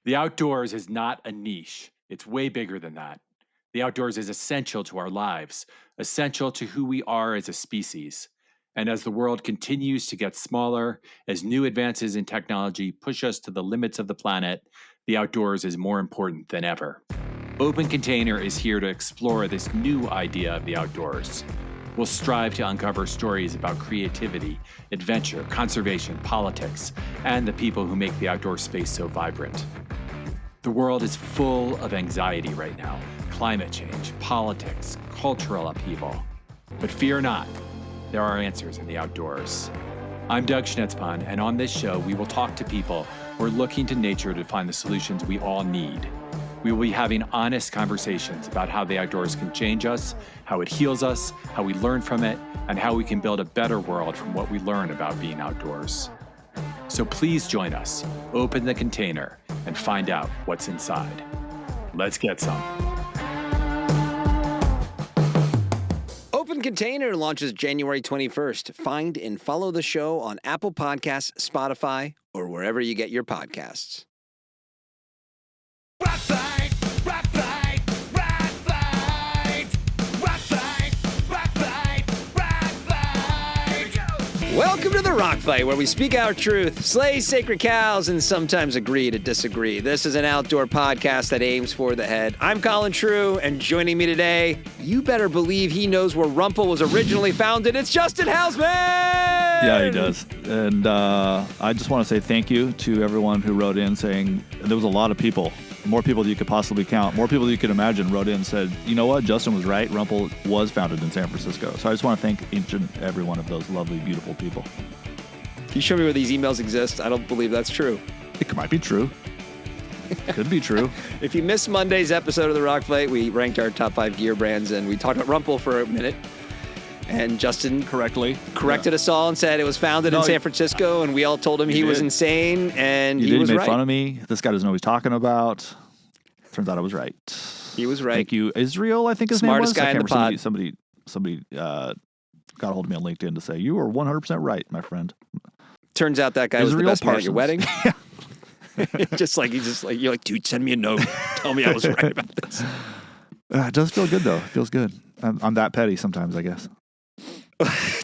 The outdoors is not a niche. It's way bigger than that. The outdoors is essential to our lives, essential to who we are as a species. And as the world continues to get smaller, as new advances in technology push us to the limits of the planet, the outdoors is more important than ever. Open Container is here to explore this new idea of the outdoors. We'll strive to uncover stories about creativity, adventure, conservation, politics, and the people who make the outdoor space so vibrant. The world is full of anxiety right now. Climate change, politics, cultural upheaval. But fear not, there are answers in the outdoors. I'm Doug Schnetzpahn, and on this show, we will talk to people who are looking to nature to find the solutions we all need. We will be having honest conversations about how the outdoors can change us, how it heals us, how we learn from it, and how we can build a better world from what we learn about being outdoors. So please join us, open the container, and find out what's inside. Let's get some. Open Container launches January 21st. Find and follow the show on Apple Podcasts, Spotify, or wherever you get your podcasts. Rock fight, rock fight, rock fight, rock fight, rock fight, rock fight. Welcome to the Rock Fight, where we speak our truth, slay sacred cows, and sometimes agree to disagree. This is an outdoor podcast that aims for the head. I'm Colin True, and joining me today, you better believe he knows where Rumpel was originally founded. It's Justin Housman! Yeah, he does. And I just want to say thank you to everyone who wrote in saying there was a lot of people. More people than you could possibly count, more people than you could imagine wrote in and said, you know what, Justin was right, Rumpel was founded in San Francisco. So I just want to thank each and every one of those lovely, beautiful people. Can you show me where these emails exist? I don't believe that's true. It might be true. Could be true. If you missed Monday's episode of The Rock Fight, we ranked our top 5 gear brands, and we talked about Rumpel for a minute. And Justin corrected us all and said it was founded in San Francisco, and we all told him he was insane, and he was right. You made fun of me. This guy doesn't know what he's talking about. Turns out I was right. He was right. Thank you. Israel, I think his Smartest name was. guy in the pod. Somebody got a hold of me on LinkedIn to say, you are 100% right, my friend. Turns out that guy was the best man at your wedding. You're like, dude, send me a note. Tell me I was right about this. It does feel good, though. It feels good. I'm that petty sometimes, I guess.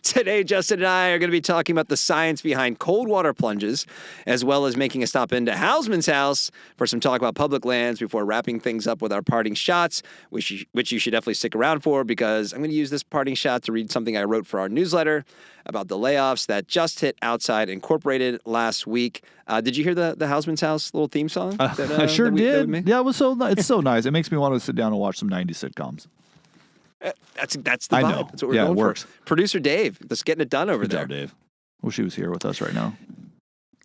Today, Justin and I are going to be talking about the science behind cold water plunges, as well as making a stop into Housman's house for some talk about public lands before wrapping things up with our parting shots, which you should definitely stick around for, because I'm going to use this parting shot to read something I wrote for our newsletter about the layoffs that just hit Outside Incorporated last week. Did you hear the Housman's house little theme song? I sure did. Yeah, it's so nice. It makes me want to sit down and watch some 90s sitcoms. That's the vibe. I know. That's what we're going works. for. Producer Dave, just getting it done over Good there. job, Dave. Wish he was here with us right now.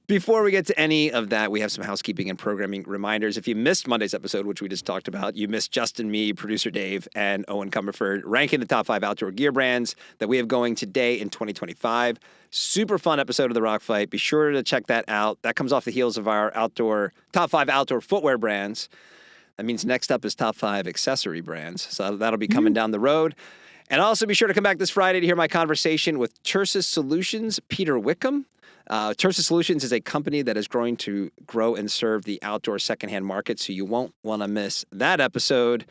Before we get to any of that, we have some housekeeping and programming reminders. If you missed Monday's episode, which we just talked about, you missed Justin, me, producer Dave, and Owen Comerford ranking the top 5 outdoor gear brands that we have going today in 2025. Super fun episode of The Rock Fight. Be sure to check that out. That comes off the heels of our top 5 outdoor footwear brands. That means next up is top 5 accessory brands. So that'll be coming down the road. And also be sure to come back this Friday to hear my conversation with Tersus Solutions, Peter Wickham. Tersus Solutions is a company that is growing to grow and serve the outdoor secondhand market, so you won't want to miss that episode.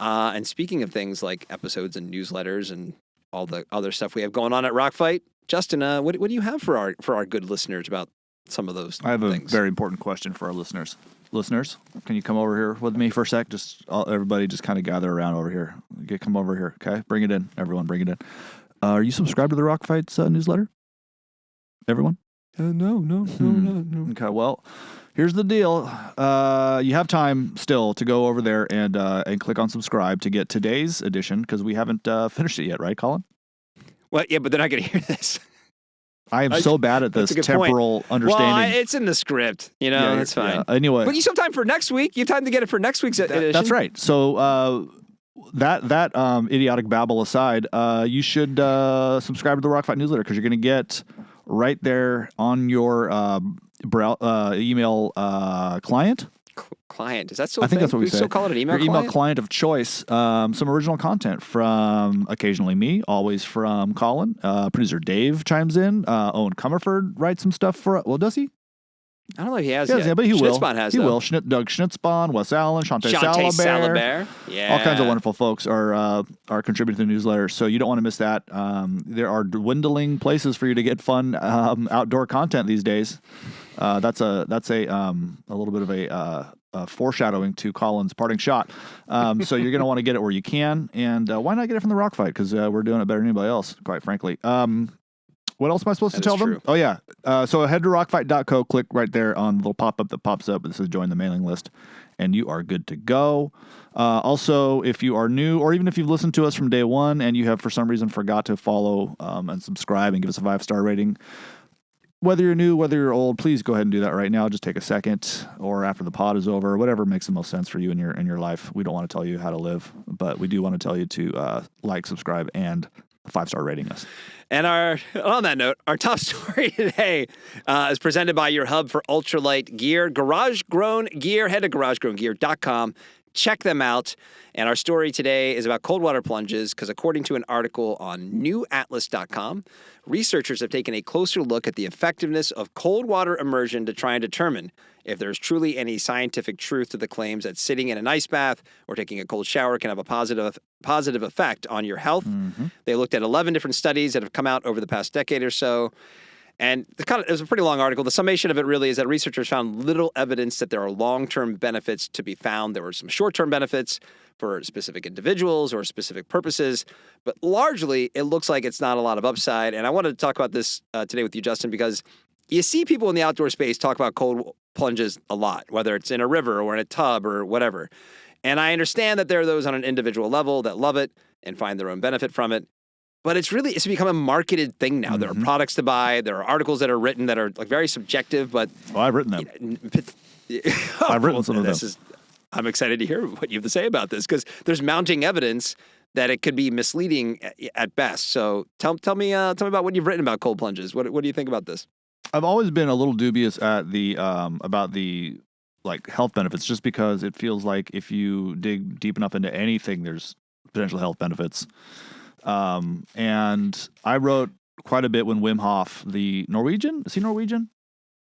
And speaking of things like episodes and newsletters and all the other stuff we have going on at Rock Fight, Justin, what do you have for our good listeners about some of those things? I have a very important question for our listeners. Listeners, can you come over here with me for a sec? Everybody just kind of gather around over here. Come over here, okay? Bring it in. Everyone, bring it in. Are you subscribed to the Rock Fights newsletter? Everyone? No. Okay, well, here's the deal. You have time still to go over there and click on subscribe to get today's edition, because we haven't finished it yet, right, Colin? Well, yeah, but they're not going to hear this. I am so bad at this temporal understanding. Well, it's in the script, that's fine. Yeah. Anyway. But you still have time for next week. You have time to get it for next week's edition. That's right. So that idiotic babble aside, you should subscribe to the Rock Fight newsletter, because you're going to get right there on your email client. Client. Is that still I think that's what we still call it an email Your client? email client of choice. Some original content from occasionally me, always from Colin. Producer Dave chimes in. Owen Comerford writes some stuff for, well, does he? I don't know if he has Yeah, yet. but he will. Schnitzbahn has, He though. will. Doug Schnitzbahn, Wes Allen, Shantae Shantae Salabert. Salabert. Yeah. All kinds of wonderful folks are contributing to the newsletter, so you don't want to miss that. There are dwindling places for you to get fun outdoor content these days. That's a little bit of a foreshadowing to Colin's parting shot. So you're going to want to get it where you can, and why not get it from the Rock Fight? Because we're doing it better than anybody else, quite frankly. What else am I supposed to That tell is them? true. Oh, yeah. So head to rockfight.co, click right there on the little pop-up that pops up. It says join the mailing list, and you are good to go. Also, if you are new, or even if you've listened to us from day one and you have for some reason forgot to follow and subscribe and give us a 5-star rating, whether you're new, whether you're old, please go ahead and do that right now. Just take a second, or after the pod is over, whatever makes the most sense for you in your life. We don't want to tell you how to live, but we do want to tell you to like, subscribe, and 5-star rating us. And on that note, our top story today is presented by your hub for ultralight gear, Garage Grown Gear. Head to garagegrowngear.com. Check them out. And our story today is about cold water plunges because according to an article on newatlas.com, researchers have taken a closer look at the effectiveness of cold water immersion to try and determine if there's truly any scientific truth to the claims that sitting in an ice bath or taking a cold shower can have a positive effect on your health. Mm-hmm. They looked at 11 different studies that have come out over the past decade or so. And it was a pretty long article. The summation of it really is that researchers found little evidence that there are long-term benefits to be found. There were some short-term benefits for specific individuals or specific purposes, but largely it looks like it's not a lot of upside. And I wanted to talk about this today with you, Justin, because you see people in the outdoor space talk about cold plunges a lot, whether it's in a river or in a tub or whatever. And I understand that there are those on an individual level that love it and find their own benefit from it. But it's become a marketed thing now. Mm-hmm. There are products to buy. There are articles that are written that are like very subjective, but Well, I've written them. I've written some of them. I'm excited to hear what you have to say about this because there's mounting evidence that it could be misleading at best. So tell me about what you've written about cold plunges. What do you think about this? I've always been a little dubious at the about the like health benefits, just because it feels like if you dig deep enough into anything, there's potential health benefits. And I wrote quite a bit when Wim Hof, the Norwegian, is he Norwegian?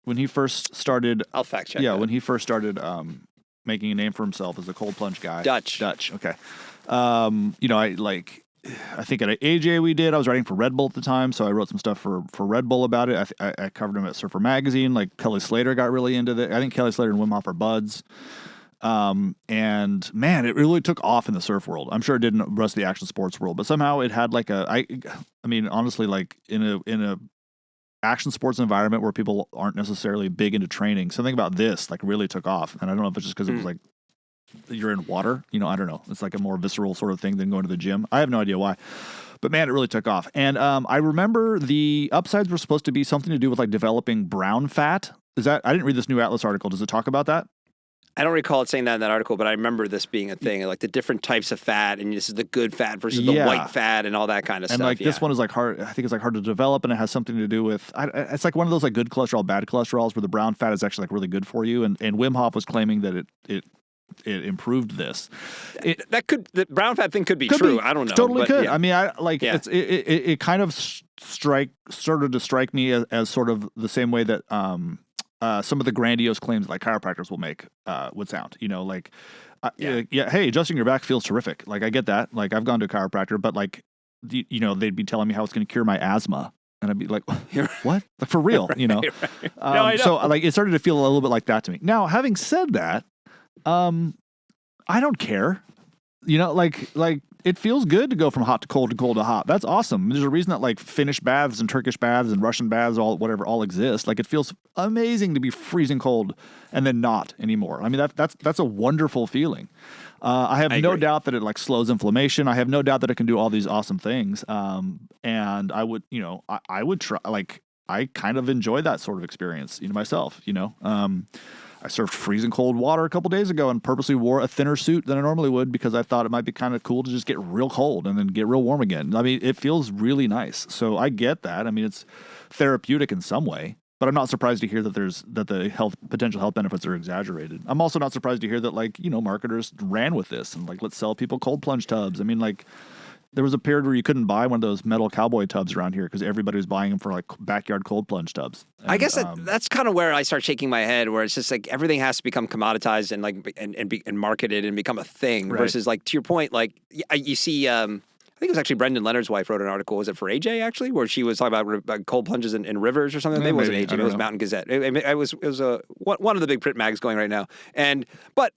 When he first started, I'll fact check. yeah, that. when he first started making a name for himself as a cold plunge guy. Dutch. Okay. I think at AJ we did. I was writing for Red Bull at the time, so I wrote some stuff for Red Bull about it. I covered him at Surfer Magazine. Like Kelly Slater got really into it. I think Kelly Slater and Wim Hof are buds. And man, it really took off in the surf world. I'm sure it did in the rest of the action sports world, but somehow it had like I mean, honestly, like in a action sports environment where people aren't necessarily big into training, something about this like really took off. And I don't know if it's just because it was like you're in water, I don't know. It's like a more visceral sort of thing than going to the gym. I have no idea why. But man, it really took off. And I remember the upsides were supposed to be something to do with like developing brown fat. I didn't read this New Atlas article. Does it talk about that? I don't recall it saying that in that article, but I remember this being a thing, like the different types of fat, and this is the good fat versus the white fat, and all that kind of stuff. And like this one is like hard. I think it's like hard to develop, and it has something to do with. It's like one of those like good cholesterol, bad cholesterols, where the brown fat is actually like really good for you. And Wim Hof was claiming that it improved this. The brown fat thing could be true. I don't know. Totally could. Yeah. I mean, it kind of started to strike me as sort of the same way that some of the grandiose claims like chiropractors will make would sound. Hey, adjusting your back feels terrific. Like I get that. Like I've gone to a chiropractor, but like they'd be telling me how it's going to cure my asthma. And I'd be like, what? Like for real, Right. No, I know. So like it started to feel a little bit like that to me. Now, having said that, I don't care. Like it feels good to go from hot to cold to hot. That's awesome. There's a reason that like Finnish baths and Turkish baths and Russian baths, all exist. Like it feels amazing to be freezing cold and then not anymore. I mean that's a wonderful feeling. I have no doubt that it like slows inflammation. I have no doubt that it can do all these awesome things. And I would, I would try. Like I kind of enjoy that sort of experience, myself. I surfed freezing cold water a couple days ago and purposely wore a thinner suit than I normally would because I thought it might be kind of cool to just get real cold and then get real warm again. I mean, it feels really nice. So I get that. I mean, it's therapeutic in some way, but I'm not surprised to hear that the potential health benefits are exaggerated. I'm also not surprised to hear that like, marketers ran with this and like, let's sell people cold plunge tubs. I mean, like, there was a period where you couldn't buy one of those metal cowboy tubs around here because everybody was buying them for like backyard cold plunge tubs. And, I guess that's kind of where I start shaking my head, where it's just like everything has to become commoditized and like and marketed and become a thing. Right. Versus like to your point, like you see, I think it was actually Brendan Leonard's wife wrote an article. Was it for AJ actually, where she was talking about cold plunges in rivers or something? Maybe it wasn't AJ. It was Mountain Gazette. It was one of the big print mags going right now. But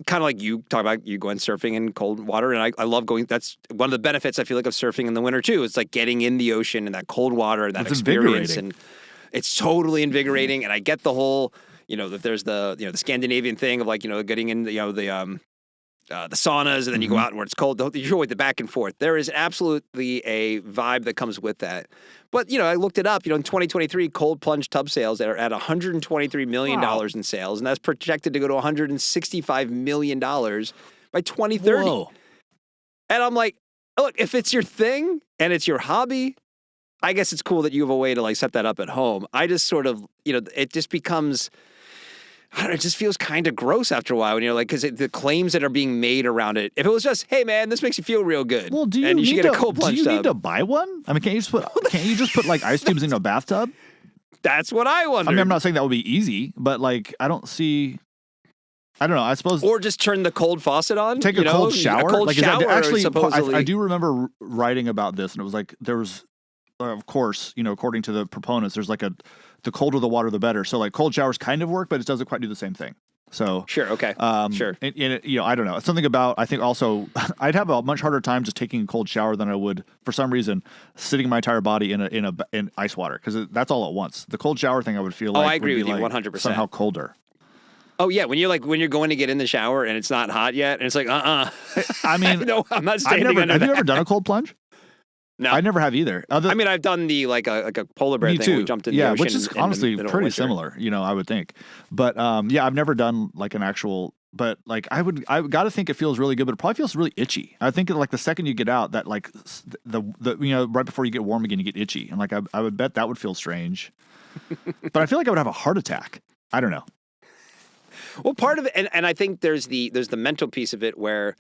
kind of like you talk about, you going surfing in cold water, and I love going. That's one of the benefits I feel like of surfing in the winter too. It's like getting in the ocean and that cold water, that experience, and it's totally invigorating. And I get the whole, that there's the the Scandinavian thing of like getting in the saunas, and then you go out and where it's cold. You're with the back and forth. There is absolutely a vibe that comes with that. But, I looked it up. In 2023, cold plunge tub sales are at $123 million in sales, and that's projected to go to $165 million by 2030. Whoa. And I'm like, look, if it's your thing and it's your hobby, I guess it's cool that you have a way to like set that up at home. I just sort of, it just becomes, I don't know, it just feels kind of gross after a while when you're like, because the claims that are being made around it. If it was just, hey man, this makes you feel real good. Well, do you and you should need get a cold plunge do you tub. need to buy one? I mean, can't you just put like ice cubes in a bathtub? That's what I wonder. I mean, I'm not saying that would be easy, but like, I don't know. I suppose. Or just turn the cold faucet on. Take a cold shower. A cold like, shower, actually, supposedly. I do remember writing about this, and it was like there was, of course, according to the proponents, there's like the colder the water, the better. So like cold showers kind of work, but it doesn't quite do the same thing. So sure, okay, sure. And I don't know. It's something about, I think also I'd have a much harder time just taking a cold shower than I would, for some reason, sitting my entire body in ice water, because that's all at once. The cold shower thing I would feel like I agree would with be you like 100%. somehow colder. Oh yeah, when you're going to get in the shower and it's not hot yet, and it's like I mean, no, I'm not standing under have that. you ever done a cold plunge? No, I never have either. I mean, I've done the like a polar bear Me thing. too. Where we jumped in the ocean, which is honestly in the pretty winter. similar. I would think, but I've never done like an actual. But like I got to think it feels really good, but it probably feels really itchy. I think like the second you get out, that like the right before you get warm again, you get itchy, and like I would bet that would feel strange. But I feel like I would have a heart attack. I don't know. Well, part of it, and I think there's the mental piece of it where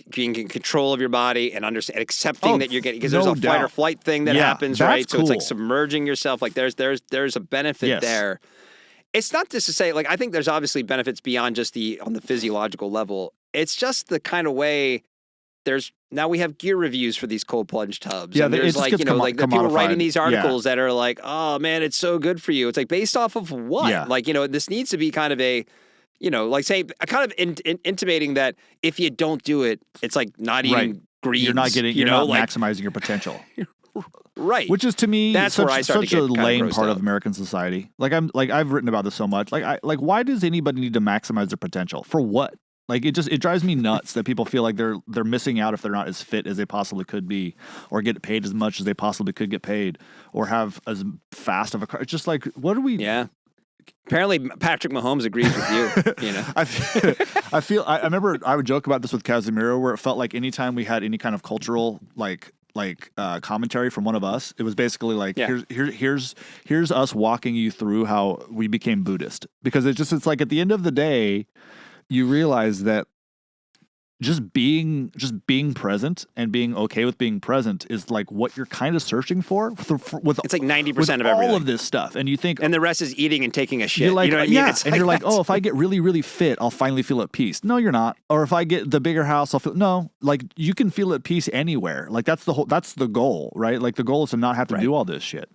being in control of your body and accepting that you're getting, because there's a fight or flight thing that happens, right? So it's like submerging yourself. Like there's a benefit there. It's not just to say, like, I think there's obviously benefits beyond just on the physiological level. It's just the kind of way now we have gear reviews for these cold plunge tubs. Yeah, and there's like the people writing these articles that are like, oh man, it's so good for you. It's like based off of what? Yeah. Like, this needs to be kind of a, like say, kind of intimating that if you don't do it, it's like not eating greens. You're not maximizing your potential. Right. Which is to me that's where I start such to get a lame part out of American society. Like I've written about this so much. Like why does anybody need to maximize their potential? For what? Like it drives me nuts that people feel like they're missing out if they're not as fit as they possibly could be, or get paid as much as they possibly could get paid, or have as fast of a car. It's just like, what are we? Yeah. Apparently, Patrick Mahomes agrees with you. I remember I would joke about this with Casemiro, where it felt like anytime we had any kind of cultural commentary from one of us, it was basically like, here's us walking you through how we became Buddhist, because it's like at the end of the day, you realize that just being present and being okay with being present is like what you're kind of searching for with it's like 90% with of everything. All of this stuff, and you think, and the rest is eating and taking a shit. You're like, you know what I mean? It's and like you're like, oh, if I get really, really fit, I'll finally feel at peace. No, you're not. Or if I get the bigger house, I'll feel like you can feel at peace anywhere. Like that's the goal, right? Like the goal is to not have to do all this shit.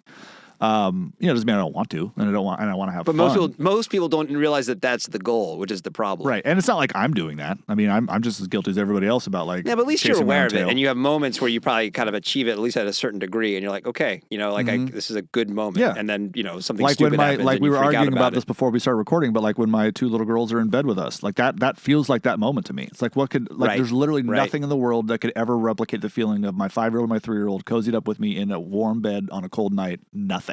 Doesn't mean I don't want to, and I want to have fun. But most people don't realize that that's the goal, which is the problem. Right. And it's not like I'm doing that. I mean, I'm just as guilty as everybody else about like, yeah, but at least you're aware of it, tail. and you have moments where you probably kind of achieve it, at least at a certain degree, and you're like, okay, this is a good moment. Yeah. And then, something like stupid when happens. like and we you were freak out arguing about it. this before we started recording, but like when my two little girls are in bed with us, like that feels like that moment to me. It's like, there's literally nothing in the world that could ever replicate the feeling of my 5-year-old, my 3-year-old cozied up with me in a warm bed on a cold night. Nothing.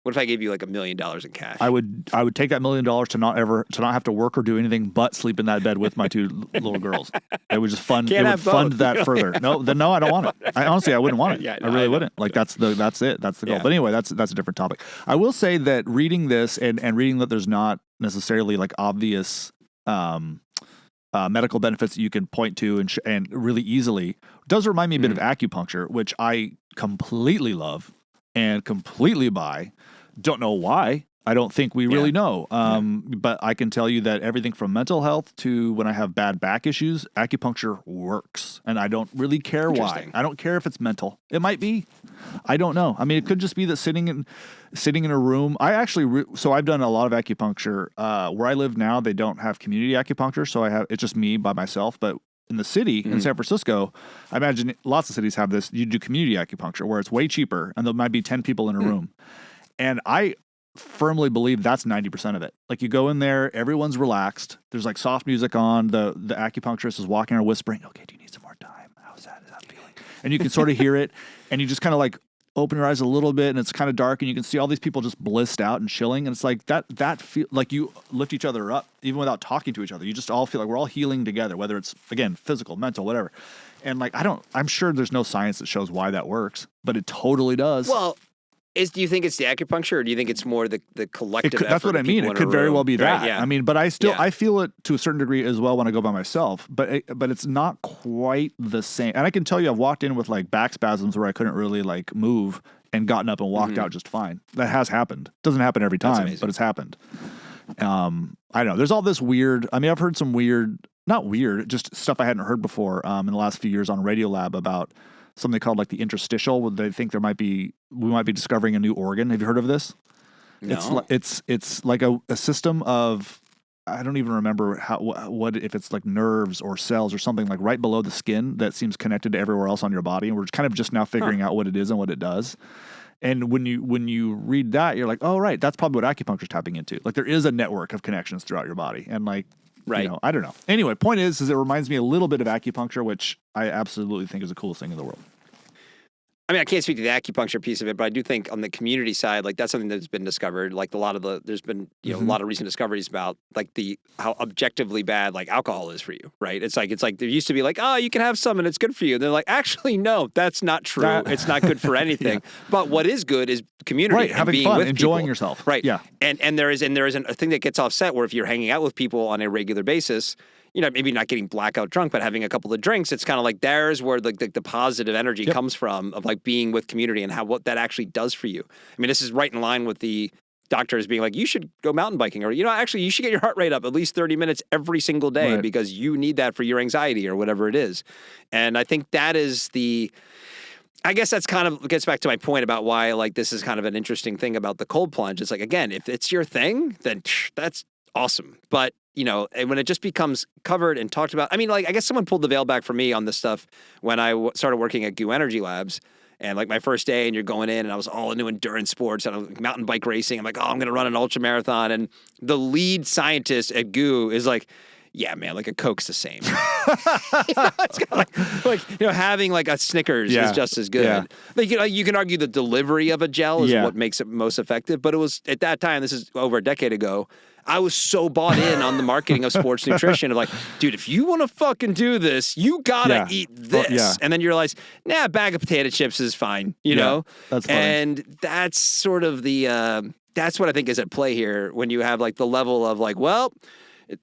What if I gave you like $1 million in cash? I would take that $1 million to not have to work or do anything but sleep in that bed with my two little girls. It would just fund. Can't it would have fund both. that further. No, I don't want it. I honestly wouldn't want it. Yeah, I really wouldn't. Like that's it. That's the goal. Yeah. But anyway, that's a different topic. I will say that reading this and reading that there's not necessarily like obvious medical benefits that you can point to and really easily. It does remind me a bit of acupuncture, which I completely love and completely buy. Don't know why. I don't think we really know. But I can tell you that everything from mental health to when I have bad back issues, acupuncture works. And I don't really care why. I don't care if it's mental. It might be. I don't know. I mean, it could just be that sitting in a room. I actually, so I've done a lot of acupuncture. Where I live now, they don't have community acupuncture. So it's just me by myself. But in the city, in San Francisco, I imagine lots of cities have this. You do community acupuncture where it's way cheaper and there might be 10 people in a room. And I firmly believe that's 90% of it. Like you go in there, everyone's relaxed. There's like soft music on. The acupuncturist is walking around whispering, "Okay, do you need some more time? How's that? Is that feeling?" And you can sort of hear it, and you just kind of like open your eyes a little bit, and it's kind of dark, and you can see all these people just blissed out and chilling. And it's like that feel like you lift each other up even without talking to each other. You just all feel like we're all healing together, whether it's again physical, mental, whatever. And like I'm sure there's no science that shows why that works, but it totally does. Well, do you think it's the acupuncture, or do you think it's more the collective effort? That's what I mean. It could very well be that. Right, yeah. I mean, but I feel it to a certain degree as well when I go by myself. But it's not quite the same. And I can tell you, I've walked in with like back spasms where I couldn't really like move and gotten up and walked out just fine. That has happened. Doesn't happen every time, but it's happened. I don't know. There's all this weird. I mean, I've heard some not weird, just stuff I hadn't heard before in the last few years on Radiolab about something called like the interstitial, where they think we might be discovering a new organ. Have you heard of this? No. It's like a system of, I don't even remember what if it's like nerves or cells or something like right below the skin that seems connected to everywhere else on your body, and we're kind of just now figuring out what it is and what it does. And when you read that, you're like, oh right, that's probably what acupuncture is tapping into. Like there is a network of connections throughout your body, and like. Right. You know, I don't know. Anyway, point is it reminds me a little bit of acupuncture, which I absolutely think is the coolest thing in the world. I mean, I can't speak to the acupuncture piece of it, but I do think on the community side, like that's something that's been discovered. Like there's been a lot of recent discoveries about like how objectively bad like alcohol is for you, right? It's like there used to be like, oh, you can have some and it's good for you. And they're like, actually, no, that's not true. It's not good for anything. But what is good is community, right? And Having being fun, with enjoying people. Yourself, right? Yeah. And there isn't a thing that gets offset where if you're hanging out with people on a regular basis. You know, maybe not getting blackout drunk, but having a couple of drinks, it's kind of like there's where the positive energy comes from of like being with community and what that actually does for you. I mean, this is right in line with the doctors being like, you should go mountain biking, or, actually you should get your heart rate up at least 30 minutes every single day because you need that for your anxiety or whatever it is. And I think that is I guess that's kind of gets back to my point about why like this is kind of an interesting thing about the cold plunge. It's like, again, if it's your thing, then that's awesome. But and when it just becomes covered and talked about, I mean, like, I guess someone pulled the veil back for me on this stuff when I started working at GU Energy Labs. And like my first day, and you're going in, and I was all into endurance sports and like mountain bike racing. I'm like, oh, I'm going to run an ultra marathon. And the lead scientist at GU is like, yeah, man, like a Coke's the same. It's kind of like having like a Snickers is just as good. Yeah. Like, you can argue the delivery of a gel is what makes it most effective. But it was at that time, this is over a decade ago, I was so bought in on the marketing of sports nutrition of like, dude, if you want to fucking do this, you gotta eat this. And then you realize, a bag of potato chips is fine, you know? That's funny. And that's sort of that's what I think is at play here when you have like the level of like, well,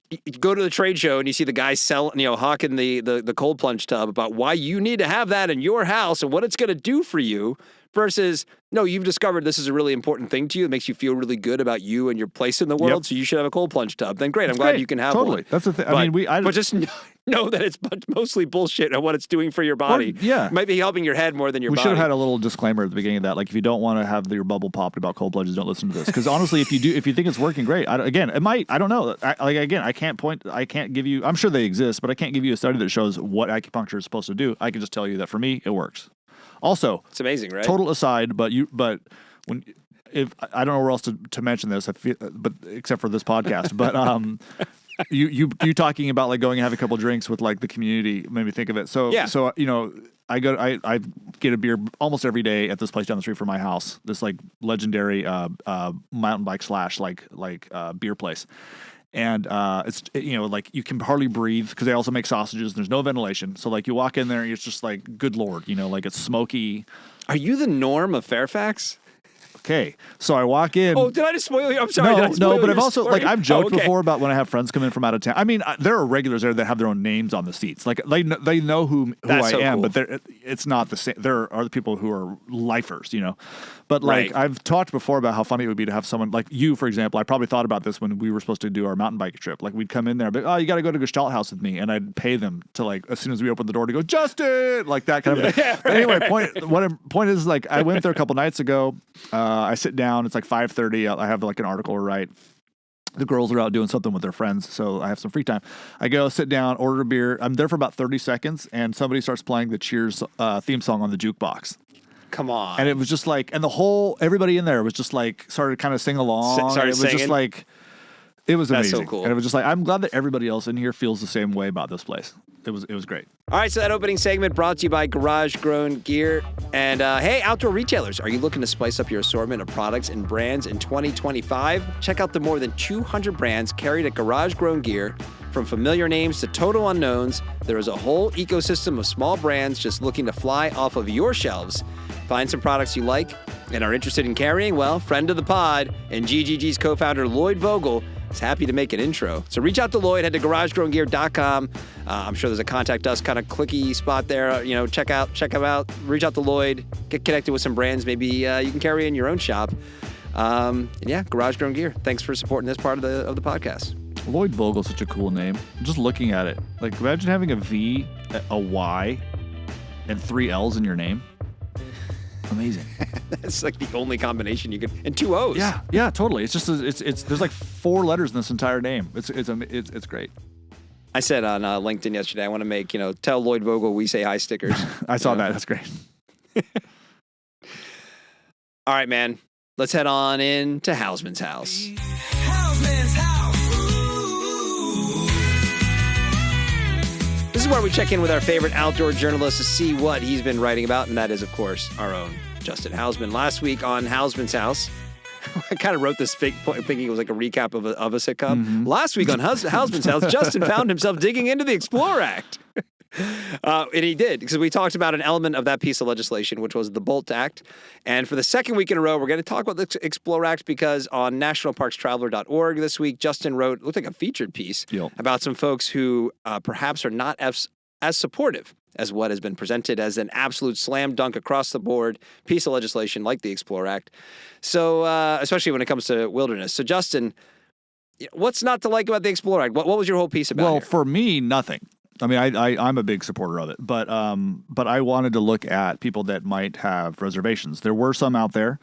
you go to the trade show and you see the guy hawking the cold plunge tub about why you need to have that in your house and what it's going to do for you versus, no, you've discovered this is a really important thing to you. It makes you feel really good about you and your place in the world. So you should have a cold plunge tub. Then great. I'm glad you can have one. That's the thing. But just know that it's mostly bullshit and what it's doing for your body. It might be helping your head more than your body. We should have had a little disclaimer at the beginning of that. Like, if you don't want to have your bubble popped about cold plunges, don't listen to this. Because honestly, if you think it's working great, it might. I don't know. I can't give you. I'm sure they exist, but I can't give you a study that shows what acupuncture is supposed to do. I can just tell you that for me, it works. Also, it's amazing, right? Total aside, but if I don't know where else to mention this, but except for this podcast, but you talking about like going and have a couple drinks with like the community made me think of it. So I get a beer almost every day at this place down the street from my house. This like legendary mountain bike / beer place. And it's like you can hardly breathe because they also make sausages. There's no ventilation, so like you walk in there and it's just like, good lord, like it's smoky. Are you the norm of Fairfax? Okay, so I walk in. Oh, did I just spoil you? I'm sorry. did I No, spoil no, but your I've also story? like I've joked okay. before about when I have friends come in from out of town. I mean, there are regulars there that have their own names on the seats. Like they know who That's I so am, cool. but it's not the same. There are other people who are lifers, you know. But like Right. I've talked before about how funny it would be to have someone like you, for example. I probably thought about this when we were supposed to do our mountain bike trip. Like we'd come in there, but oh, you got to go to Gestalt House with me, and I'd pay them to like as soon as we opened the door to go Justin, like that kind of thing. But anyway, point is like I went there a couple nights ago. I sit down. It's like 5:30. I have like an article to write. The girls are out doing something with their friends, so I have some free time. I go sit down, order a beer. I'm there for about 30 seconds, and somebody starts playing the Cheers theme song on the jukebox. Come on. And it was just like, and everybody in there was just like, started kind of sing along. Started It was just singing? like, it was That's so amazing. cool. And it was just like, I'm glad that everybody else in here feels the same way about this place. It was great. All right, so that opening segment brought to you by Garage Grown Gear. And hey, outdoor retailers, are you looking to spice up your assortment of products and brands in 2025? Check out the more than 200 brands carried at Garage Grown Gear. From familiar names to total unknowns, there is a whole ecosystem of small brands just looking to fly off of your shelves. Find some products you like and are interested in carrying? Well, friend of the pod and GGG's co-founder Lloyd Vogel is happy to make an intro. So reach out to Lloyd, head to garagegrowngear.com. I'm sure there's a contact us kind of clicky spot there. You know, check him out, reach out to Lloyd, get connected with some brands maybe you can carry in your own shop. And yeah, Garage Grown Gear. Thanks for supporting this part of the podcast. Lloyd Vogel's such a cool name. Just looking at it, like imagine having a V, a Y, and 3 L's in your name. Amazing. That's like the only combination you could, and 2 O's. Yeah, totally. It's just it's there's like 4 letters in this entire name. It's great. I said on LinkedIn yesterday, I want to make, tell Lloyd Vogel we say hi stickers. I saw that. That's great. All right, man. Let's head on in to Housman's house. Houseman's house. This is where we check in with our favorite outdoor journalist to see what he's been writing about, and that is, of course, our own Justin Housman. Last week on Housman's house, I kind of wrote this fake point thinking it was like a recap of a sitcom. Mm-hmm. Last week on Housman's house, Justin found himself digging into the Explorer Act. And he did, because we talked about an element of that piece of legislation, which was the Bolt Act. And for the second week in a row, we're going to talk about the Explorer Act because on nationalparkstraveler.org this week, Justin wrote, looked like a featured piece Yep. about some folks who perhaps are not as supportive as what has been presented as an absolute slam dunk across the board piece of legislation like the Explorer Act. So, especially when it comes to wilderness. So, Justin, what's not to like about the Explorer Act? What was your whole piece about? Well, here? for me, nothing. I mean, I'm a big supporter of it, but I wanted to look at people that might have reservations. There were some out there,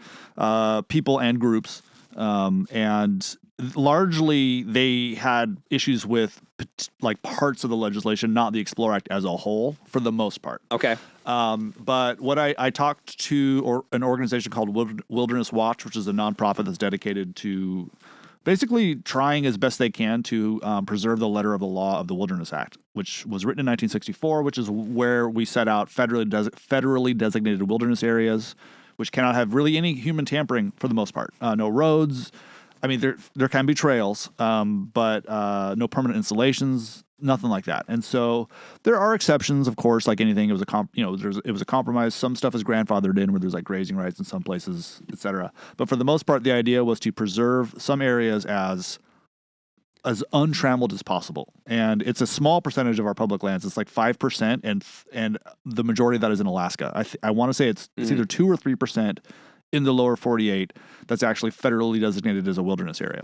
people and groups, and largely they had issues with like parts of the legislation, not the Explorer Act as a whole, for the most part. Okay. But what I talked to an organization called Wilderness Watch, which is a nonprofit that's dedicated to basically trying as best they can to preserve the letter of the law of the Wilderness Act, which was written in 1964, which is where we set out federally designated wilderness areas, which cannot have really any human tampering for the most part. No roads. I mean, there can be trails, but no permanent installations, nothing like that. And so there are exceptions, of course, like anything. It was a compromise. Some stuff is grandfathered in where there's like grazing rights in some places, et cetera. But for the most part, the idea was to preserve some areas as untrammeled as possible. And it's a small percentage of our public lands. It's like 5%, and the majority of that is in Alaska. I want to say it's either 2 or 3% in the lower 48 that's actually federally designated as a wilderness area.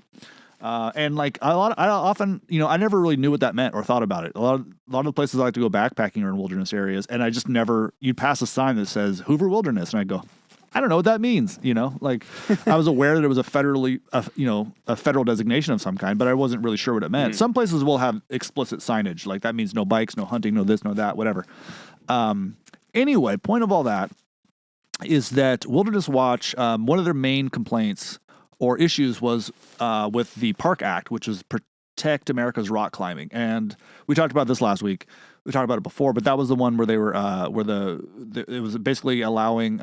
And like I often, I never really knew what that meant or thought about it. A lot of the places I like to go backpacking are in wilderness areas, and I just never, you'd pass a sign that says Hoover Wilderness, and I go, I don't know what that means. Like I was aware that it was a federal designation of some kind, but I wasn't really sure what it meant. Some places will have explicit signage, like that means no bikes, no hunting, no this, no that, whatever. Anyway, point of all that is that Wilderness Watch, one of their main complaints or issues was with the Park Act, which is Protect America's Rock Climbing. And we talked about this last week. We talked about it before, but that was the one where they were it was basically allowing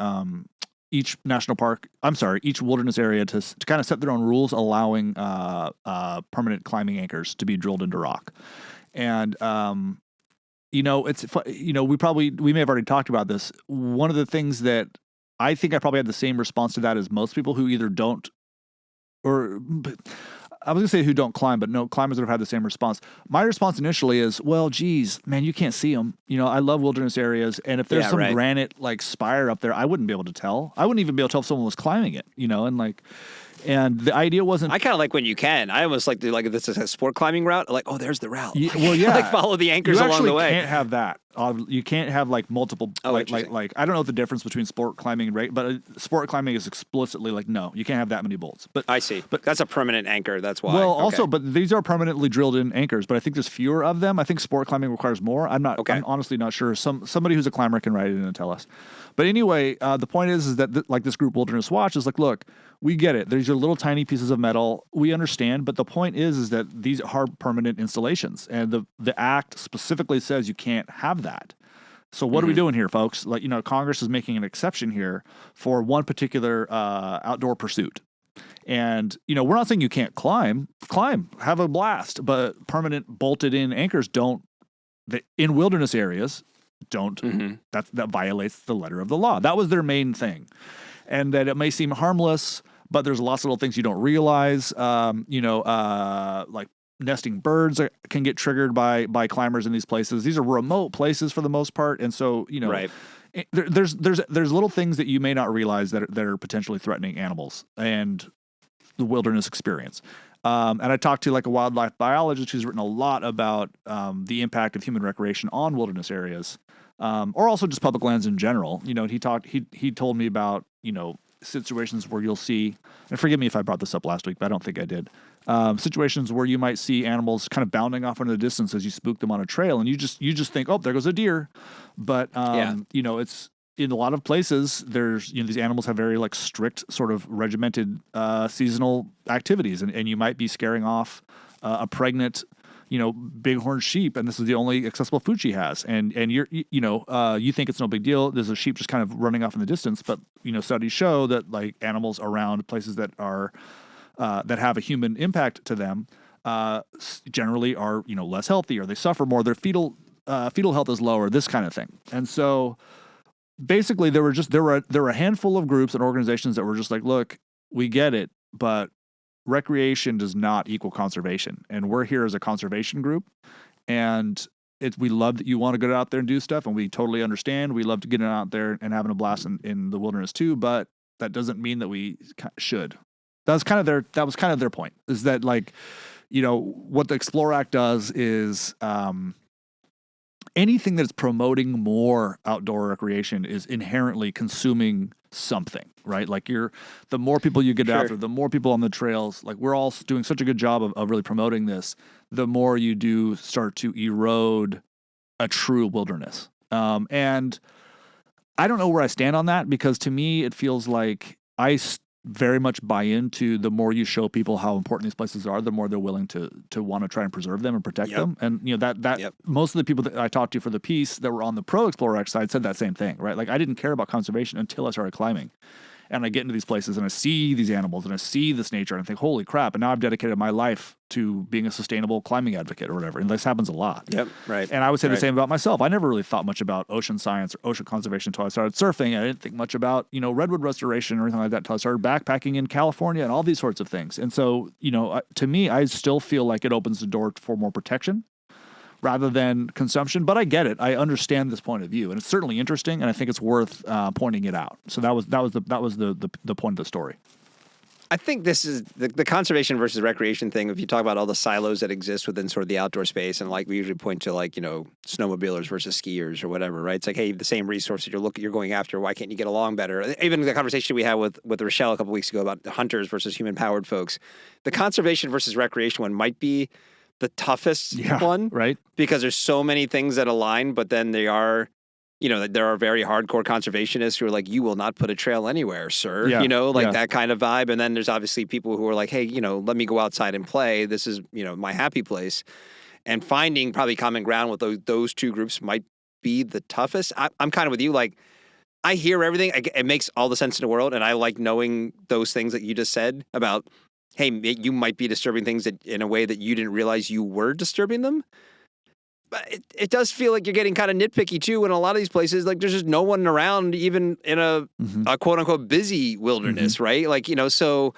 each each wilderness area to kind of set their own rules, allowing permanent climbing anchors to be drilled into rock. And we may have already talked about this. One of the things that I think I probably had the same response to that as most people who either don't, or I was gonna say who don't climb, but no, climbers that have had the same response. My response initially is, well, geez, man, you can't see them. I love wilderness areas, and if there's Yeah, some right. granite like spire up there, I wouldn't be able to tell. I wouldn't even be able to tell if someone was climbing it, and the idea wasn't. I kind of like when you can. I almost like to, like if this is a sport climbing route, like, oh, there's the route. Well, yeah, like follow the anchors along the way. You can't have that. You can't have like multiple. Like I don't know the difference between sport climbing and but sport climbing is explicitly like no, you can't have that many bolts. But I see. But that's a permanent anchor. That's why. Well, Okay. also, but these are permanently drilled in anchors. But I think there's fewer of them. I think sport climbing requires more. I'm Okay. honestly not sure. Somebody who's a climber can write it in and tell us. But anyway, the point is that like this group Wilderness Watch is like, look, we get it. There's your little tiny pieces of metal. We understand, but the point is that these are permanent installations, and the act specifically says you can't have that. So what are we doing here, folks? Like, Congress is making an exception here for one particular outdoor pursuit. And, we're not saying you can't climb, have a blast, but permanent bolted in anchors in wilderness areas don't, that violates the letter of the law. That was their main thing. And that it may seem harmless, but there's lots of little things you don't realize, like nesting birds can get triggered by climbers in these places. These are remote places for the most part. And so, Right. there's little things that you may not realize that are potentially threatening animals and the wilderness experience. And I talked to like a wildlife biologist who's written a lot about the impact of human recreation on wilderness areas, or also just public lands in general. He told me about, situations where you'll see, and forgive me if I brought this up last week, but I don't think I did. Situations where you might see animals kind of bounding off into the distance as you spook them on a trail, and you just think, oh, there goes a deer. But it's in a lot of places. There's these animals have very like strict sort of regimented seasonal activities, and you might be scaring off a pregnant bighorn sheep, and this is the only accessible food she has, and you think it's no big deal. There's a sheep just kind of running off in the distance, but studies show that like animals around places that are that have a human impact to them generally are less healthy, or they suffer more. Their fetal health is lower. This kind of thing, and so basically there were a handful of groups and organizations that were just like, look, we get it, but recreation does not equal conservation, and we're here as a conservation group, and we love that you want to go out there and do stuff, and we totally understand. We love to get out there and having a blast in the wilderness too, but that doesn't mean that we should. That was kind of their point, is that like, what the Explore Act does is anything that's promoting more outdoor recreation is inherently consuming something, right? Like the more people you get out there, the more people on the trails, like we're all doing such a good job of really promoting this, the more you do start to erode a true wilderness. And I don't know where I stand on that, because to me, it feels like very much buy into the more you show people how important these places are, the more they're willing to want to try and preserve them and protect them. And most of the people that I talked to for the piece that were on the pro Explorer X side said that same thing, right? Like I didn't care about conservation until I started climbing. And I get into these places and I see these animals and I see this nature and I think, holy crap. And now I've dedicated my life to being a sustainable climbing advocate or whatever. And this happens a lot. Yep. Right. And I would say the same about myself. I never really thought much about ocean science or ocean conservation until I started surfing. I didn't think much about, redwood restoration or anything like that until I started backpacking in California and all these sorts of things. And so, to me, I still feel like it opens the door for more protection rather than consumption. But I get it. I understand this point of view, and it's certainly interesting, and I think it's worth pointing it out. So that was the point of the story. I think this is the conservation versus recreation thing. If you talk about all the silos that exist within sort of the outdoor space, and like we usually point to like, snowmobilers versus skiers or whatever, right? It's like, hey, the same resources you're going after, why can't you get along better? Even the conversation we had with Rochelle a couple weeks ago about the hunters versus human powered folks, the conservation versus recreation one might be the toughest one, right? Because there's so many things that align, but then there are very hardcore conservationists who are like, you will not put a trail anywhere, sir. That kind of vibe. And then there's obviously people who are like, hey, let me go outside and play. This is, my happy place. And finding probably common ground with those two groups might be the toughest. I'm kind of with you. Like, I hear everything. It makes all the sense in the world. And I like knowing those things that you just said about, hey, you might be disturbing things in a way that you didn't realize you were disturbing them. But it does feel like you're getting kind of nitpicky too. In a lot of these places, like there's just no one around, even in a quote unquote busy wilderness, right? Like so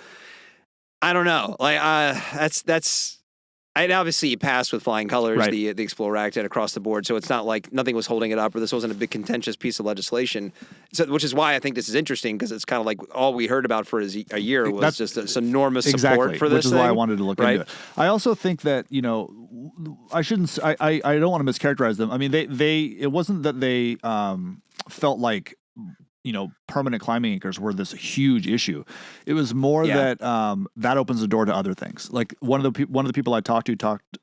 I don't know. Like that's. And obviously, it passed with flying colors, Right. the Explorer Act, and across the board. So it's not like nothing was holding it up, or this wasn't a big contentious piece of legislation. So, which is why I think this is interesting, because it's kind of like all we heard about for a year was just this enormous support for this. Which is why I wanted to look into it. I also think that I shouldn't. I don't want to mischaracterize them. I mean, they it wasn't that they felt like permanent climbing anchors were this huge issue. It was more that that opens the door to other things. Like one of the people I talked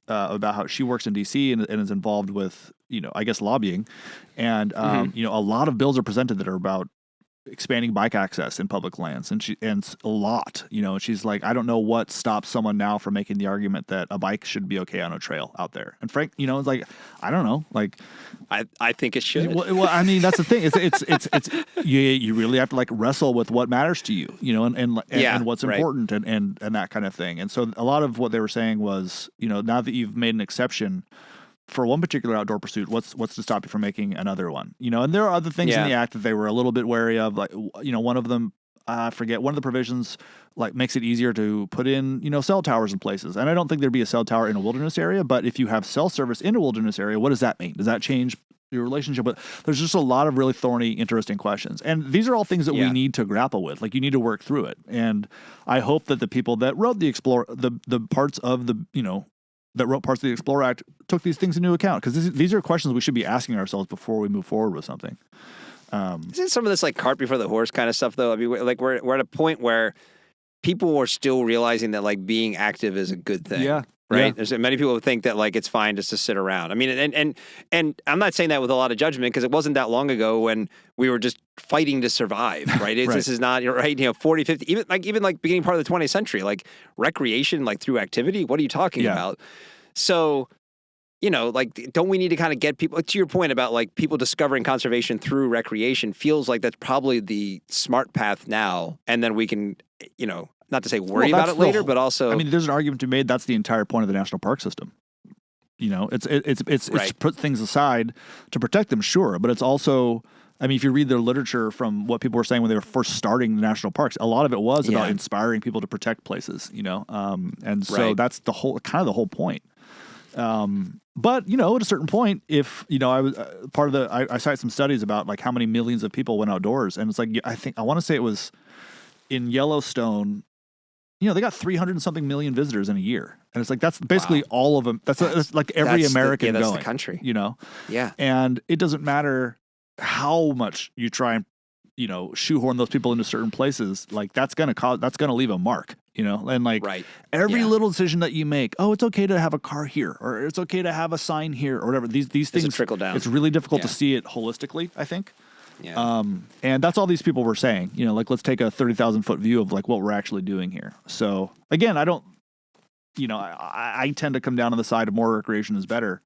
about how she works in DC and is involved with I guess lobbying, and a lot of bills are presented that are about expanding bike access in public lands, and a lot. She's like, I don't know what stops someone now from making the argument that a bike should be okay on a trail out there. And Frank, it's like, I don't know, like. I think it should. Well, I mean, that's the thing. It's you really have to like wrestle with what matters to you, and what's important and that kind of thing. And so a lot of what they were saying was, now that you've made an exception for one particular outdoor pursuit, what's to stop you from making another one? And there are other things in the act that they were a little bit wary of. Like, one of them, I forget, one of the provisions like makes it easier to put in, cell towers in places. And I don't think there'd be a cell tower in a wilderness area, but if you have cell service in a wilderness area, what does that mean? Does that change your relationship? But there's just a lot of really thorny, interesting questions. And these are all things that we need to grapple with. Like, you need to work through it. And I hope that the people that wrote the parts of the, that wrote parts of the Explorer Act took these things into account, because these are questions we should be asking ourselves before we move forward with something. Isn't some of this like cart before the horse kind of stuff, though? I mean, like we're at a point where people are still realizing that like being active is a good thing. Yeah. Right. Yeah. There's many people who think that like it's fine just to sit around. I mean, and I'm not saying that with a lot of judgment, because it wasn't that long ago when we were just fighting to survive. Right. This is not right. 40, 50, even like beginning part of the 20th century, like recreation, like through activity. What are you talking about? So, like, don't we need to kind of get people, to your point about like people discovering conservation through recreation, feels like that's probably the smart path now. And then we can, not to say worry about it later, but also, I mean, there's an argument to be made. That's the entire point of the national park system. It's to put things aside to protect them, sure, but it's also, I mean, if you read their literature from what people were saying when they were first starting the national parks, a lot of it was about inspiring people to protect places, and so that's the whole point. But at a certain point, if I was part of I cite some studies about like how many millions of people went outdoors, and it's like I want to say it was in Yellowstone. They got 300 and something million visitors in a year, and it's like that's basically all of them. That's like every American that's going. The country, and it doesn't matter how much you try and shoehorn those people into certain places. Like that's gonna leave a mark. And like every little decision that you make, it's okay to have a car here, or it's okay to have a sign here, or whatever. These things trickle down. It's really difficult to see it holistically, I think. Yeah. And that's all these people were saying. Like, let's take a 30,000-foot view of like what we're actually doing here. So again, I don't. I tend to come down on the side of more recreation is better.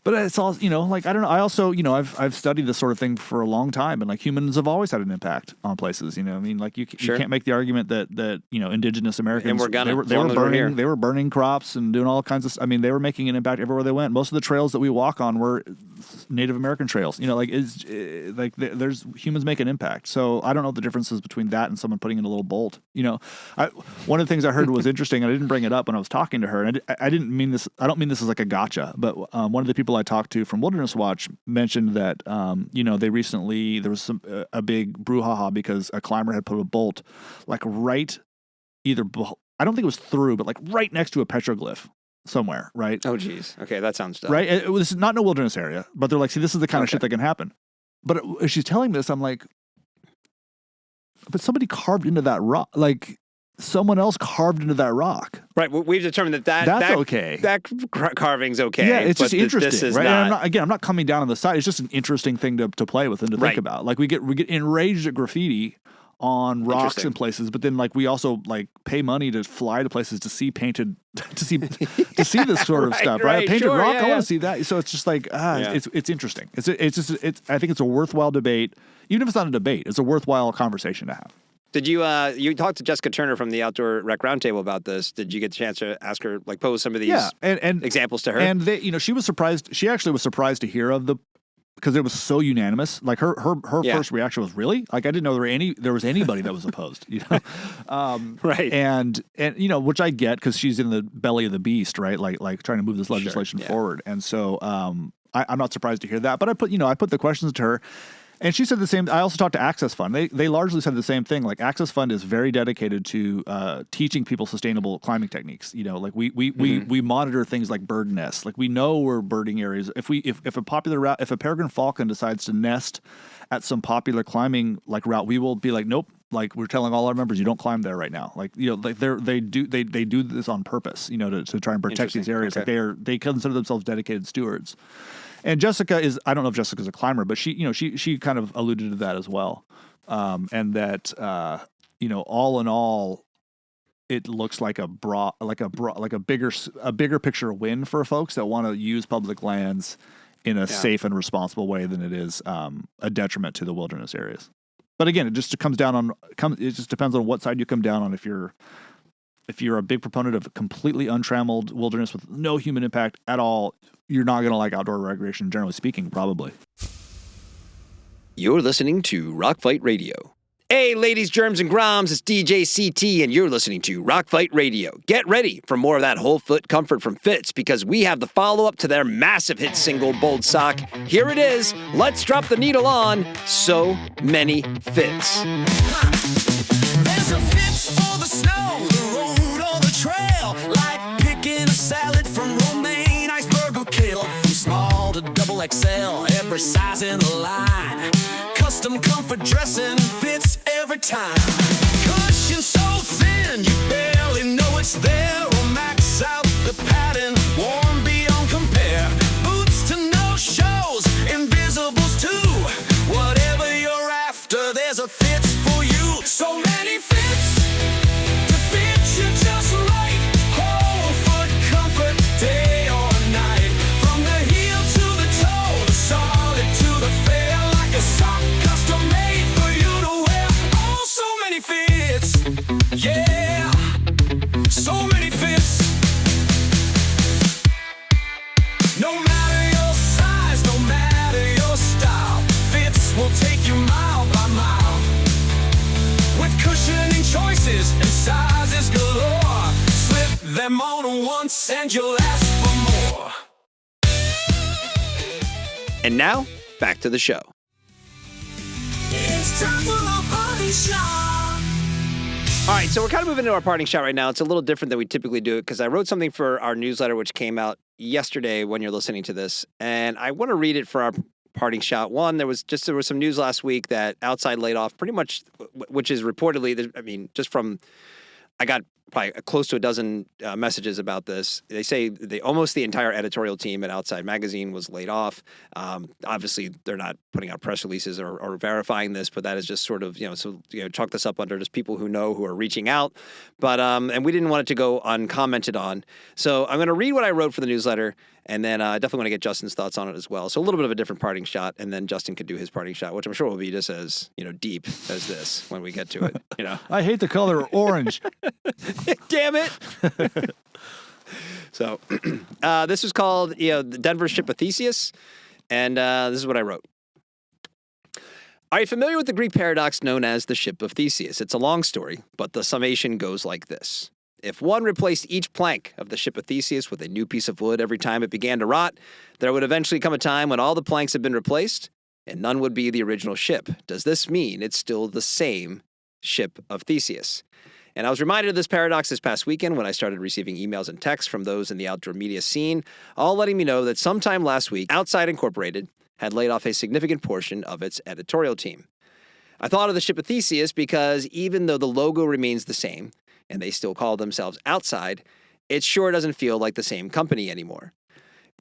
But it's all, like, I don't know. I also, I've studied this sort of thing for a long time, and like humans have always had an impact on places. I mean, like you can't make the argument that indigenous Americans, they were burning crops and doing all kinds of. I mean, they were making an impact everywhere they went. Most of the trails that we walk on were Native American trails. There's humans make an impact. So I don't know the differences between that and someone putting in a little bolt. One of the things I heard was interesting. I didn't bring it up when I was talking to her, and I didn't mean this. I don't mean this as like a gotcha, but one of the people I talked to from Wilderness Watch mentioned that they recently there was a big brouhaha because a climber had put a bolt like I don't think it was through, but like right next to a petroglyph somewhere, right? Oh geez, okay, that sounds dumb. Right, it was not in a wilderness area, but they're like, see, this is the kind of shit that can happen. But as she's telling me this, I'm like, but somebody carved into that rock, like. Someone else carved into that rock. Right. We've determined that's okay. That carving's okay. Yeah, it's just interesting. This is right? not. I'm not coming down on the side. It's just an interesting thing to play with and to think about. Like we get enraged at graffiti on rocks and places, but then like we also like pay money to fly to places to see painted to see this sort of stuff. Right. A painted rock. I want to see that. So it's just like it's interesting. It's I think it's a worthwhile debate. Even if it's not a debate, it's a worthwhile conversation to have. Did you you talked to Jessica Turner from the Outdoor Rec Roundtable about this? Did you get the chance to ask her, like, pose some of these and examples to her? And they, she was surprised. She actually was surprised to hear of because it was so unanimous. Like her first reaction was, really? Like, I didn't know there was anybody that was opposed, Right. And which I get, because she's in the belly of the beast, right? Like trying to move this legislation forward. And so I'm not surprised to hear that. But I put the questions to her. And she said the same. I also talked to Access Fund. They largely said the same thing. Like, Access Fund is very dedicated to teaching people sustainable climbing techniques. Like we monitor things like bird nests. Like, we know where birding areas. If a popular route, if a peregrine falcon decides to nest at some popular climbing route, we will be like, nope. Like, we're telling all our members, you don't climb there right now. Like, they do this on purpose. To try and protect these areas. Okay. Like, they consider themselves dedicated stewards. And Jessica I don't know if Jessica's a climber, but she kind of alluded to that as well. And that, all in all, it looks like a bigger picture win for folks that want to use public lands in a safe and responsible way than it is a detriment to the wilderness areas. But again, it just depends on what side you come down on. If you're a big proponent of completely untrammeled wilderness with no human impact at all, you're not going to like outdoor recreation, generally speaking, probably. You're listening to Rockfight Radio. Hey, ladies, germs, and groms, it's DJ CT, and you're listening to Rockfight Radio. Get ready for more of that whole foot comfort from Fitz, because we have the follow-up to their massive hit single, Bold Sock. Here it is. Let's drop the needle on So Many Fits. There's a fix for the snow, the road or the trail. Like picking a salad from romaine, iceberg or kale. From small to double XL, every size in the line. Custom comfort dressing fits every time. Cushion so thin, you barely know it's there. Or max out the padding, warm beyond compare. Boots to no shows, invisibles too. Whatever you're after, there's a fits for you. So many fits to fit you just right. Whole foot comfort, day or night. From the heel to the toe, the solid to the fair. Like a sock custom made for you to wear. Oh, so many fits. Yeah, so many fits. No matter your size, no matter your style, fits will take you mile by mile. With cushioning choices and sizes galore, slip them on once and you'll ask for more. And now, back to the show. It's time for a party shot. All right, so we're kind of moving into our parting shot right now. It's a little different than we typically do it, because I wrote something for our newsletter, which came out yesterday when you're listening to this, and I want to read it for our parting shot. One, there was some news last week that Outside laid off pretty much, which is reportedly, I mean, just from, I got probably close to a dozen messages about this. They say almost the entire editorial team at Outside Magazine was laid off. Obviously, they're not putting out press releases or verifying this, but that is just sort of, chalk this up under just people who know, who are reaching out. But, and we didn't want it to go uncommented on. So I'm going to read what I wrote for the newsletter, and then I definitely want to get Justin's thoughts on it as well. So a little bit of a different parting shot, and then Justin could do his parting shot, which I'm sure will be just as, deep as this when we get to it, I hate the color orange. Damn it. So this was called, the Denver Ship of Theseus, and this is what I wrote. Are you familiar with the Greek paradox known as the Ship of Theseus? It's a long story, but the summation goes like this. If one replaced each plank of the Ship of Theseus with a new piece of wood every time it began to rot, there would eventually come a time when all the planks had been replaced and none would be the original ship. Does this mean it's still the same Ship of Theseus? And I was reminded of this paradox this past weekend when I started receiving emails and texts from those in the outdoor media scene, all letting me know that sometime last week, Outside Incorporated had laid off a significant portion of its editorial team. I thought of the Ship of Theseus because even though the logo remains the same, and they still call themselves Outside, it sure doesn't feel like the same company anymore.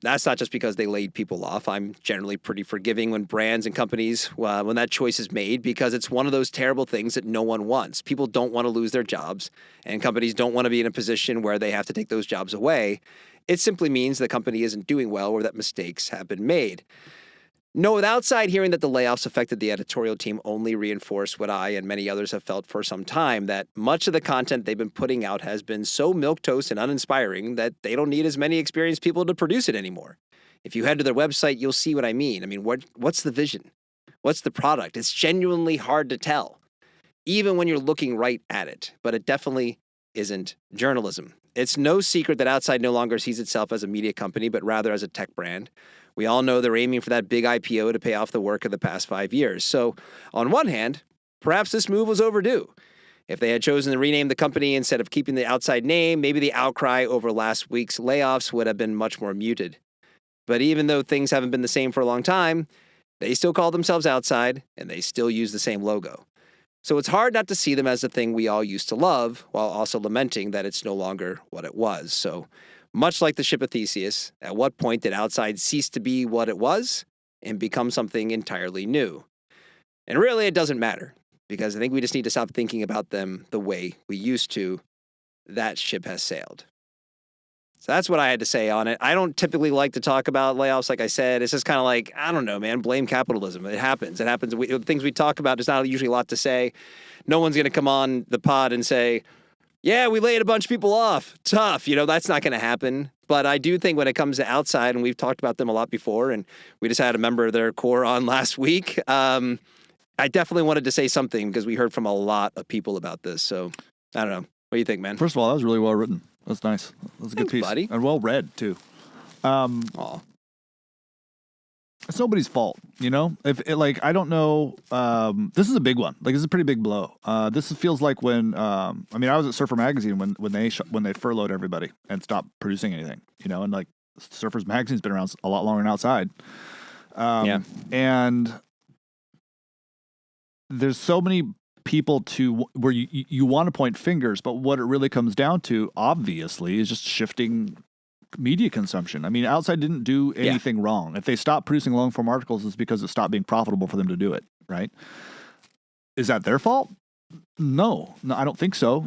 That's not just because they laid people off. I'm generally pretty forgiving when brands and companies, when that choice is made, because it's one of those terrible things that no one wants. People don't want to lose their jobs, and companies don't want to be in a position where they have to take those jobs away. It simply means the company isn't doing well or that mistakes have been made. No, with Outside, hearing that the layoffs affected the editorial team only reinforced what I and many others have felt for some time, that much of the content they've been putting out has been so milquetoast and uninspiring that they don't need as many experienced people to produce it anymore. If you head to their website, you'll see what I mean. I mean, what's the vision? What's the product? It's genuinely hard to tell, even when you're looking right at it. But it definitely isn't journalism. It's no secret that Outside no longer sees itself as a media company, but rather as a tech brand. We all know they're aiming for that big IPO to pay off the work of the past 5 years. So, on one hand, perhaps this move was overdue. If they had chosen to rename the company instead of keeping the Outside name, maybe the outcry over last week's layoffs would have been much more muted. But even though things haven't been the same for a long time, they still call themselves Outside, and they still use the same logo. So it's hard not to see them as the thing we all used to love, while also lamenting that it's no longer what it was. So, much like the ship of Theseus, at what point did Outside cease to be what it was and become something entirely new? And really, it doesn't matter, because I think we just need to stop thinking about them the way we used to. That ship has sailed. So that's what I had to say on it. I don't typically like to talk about layoffs, like I said. It's just kind of like, I don't know, man, blame capitalism. It happens. It happens. The things we talk about, there's not usually a lot to say. No one's going to come on the pod and say, yeah, we laid a bunch of people off. Tough. That's not going to happen. But I do think when it comes to Outside, and we've talked about them a lot before, and we just had a member of their core on last week, I definitely wanted to say something because we heard from a lot of people about this. So, I don't know. What do you think, man? First of all, that was really well written. That's nice. That's a good Thanks, piece. buddy. And well read, too. Aw. It's nobody's fault, I don't know. This is a big one. This is a pretty big blow. This feels like when, I was at Surfer Magazine when they furloughed everybody and stopped producing anything, and Surfer's Magazine's been around a lot longer than Outside. And there's so many people where you want to point fingers, but what it really comes down to, obviously, is just shifting media consumption. Outside didn't do anything wrong. If they stopped producing long form articles, it's because it stopped being profitable for them to do it, right? Is that their fault? No, I don't think so.